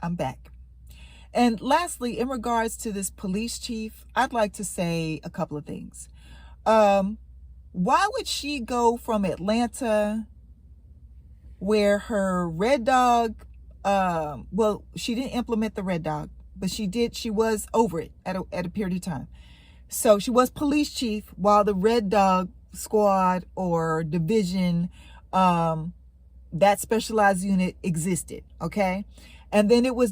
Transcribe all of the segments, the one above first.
I'm back. And lastly, in regards to this police chief, I'd like to say a couple of things. Why would she go from Atlanta, where her red dog, well, she didn't implement the red dog, but she was over it at a period of time. So she was police chief while the red dog squad or division, that specialized unit existed, okay? And then it was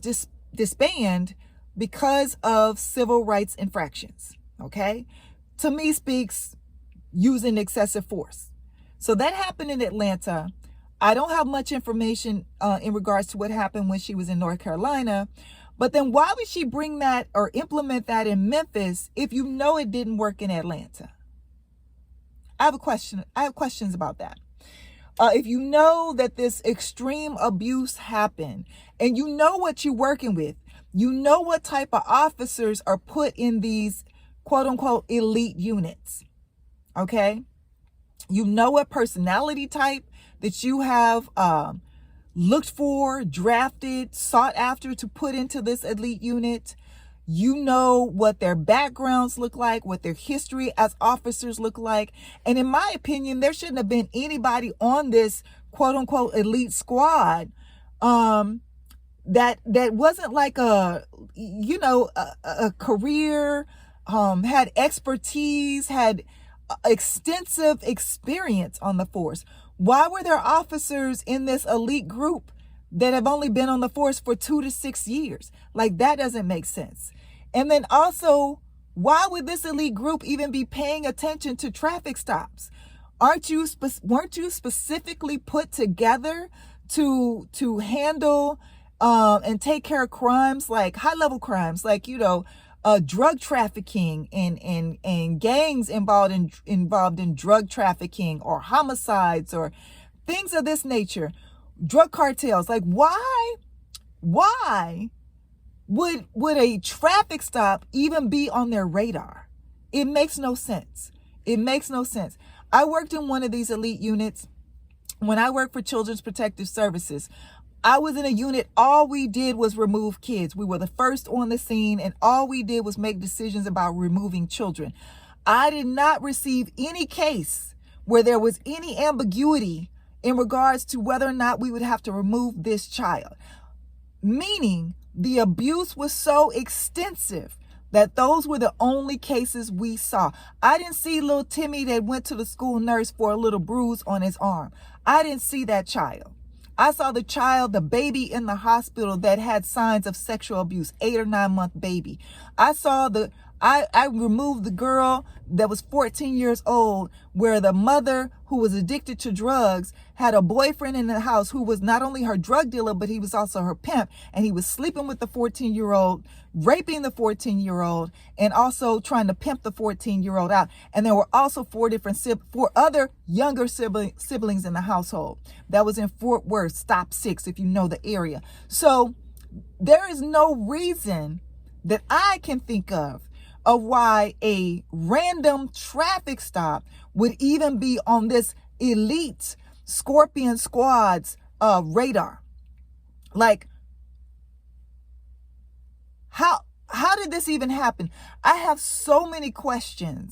disbanded because of civil rights infractions, okay? To me speaks using excessive force. So that happened in Atlanta. I don't have much information in regards to what happened when she was in North Carolina, but then why would she bring that or implement that in Memphis if you know it didn't work in Atlanta? I have questions about that. If you know that this extreme abuse happened and you know what you're working with, you know what type of officers are put in these quote unquote elite units, okay? You know what personality type that you have looked for, drafted, sought after to put into this elite unit. You know what their backgrounds look like, what their history as officers look like. And in my opinion, there shouldn't have been anybody on this quote unquote elite squad that wasn't like a career, had expertise, had extensive experience on the force. Why were there officers in this elite group that have only been on the force for 2 to 6 years? Like, that doesn't make sense. And then also, why would this elite group even be paying attention to traffic stops? Weren't you specifically put together to handle and take care of crimes, like high-level crimes, like, drug trafficking and gangs involved in drug trafficking or homicides or things of this nature, drug cartels? Like, why would a traffic stop even be on their radar? It makes no sense. It makes no sense. I worked in one of these elite units when I worked for Children's Protective Services. I was in a unit, all we did was remove kids. We were the first on the scene, and all we did was make decisions about removing children. I did not receive any case where there was any ambiguity in regards to whether or not we would have to remove this child. Meaning, the abuse was so extensive that those were the only cases we saw. I didn't see little Timmy that went to the school nurse for a little bruise on his arm. I didn't see that child. I saw the child, the baby in the hospital that had signs of sexual abuse, 8 or 9 month baby. I removed the girl that was 14 years old, where the mother, who was addicted to drugs, had a boyfriend in the house who was not only her drug dealer, but he was also her pimp. And he was sleeping with the 14-year-old, raping the 14-year-old, and also trying to pimp the 14-year-old out. And there were also 4 other younger siblings in the household. That was in Fort Worth, Stop 6, if you know the area. So there is no reason that I can think of why a random traffic stop would even be on this elite Scorpion Squad's radar. Like, how did this even happen? I have so many questions.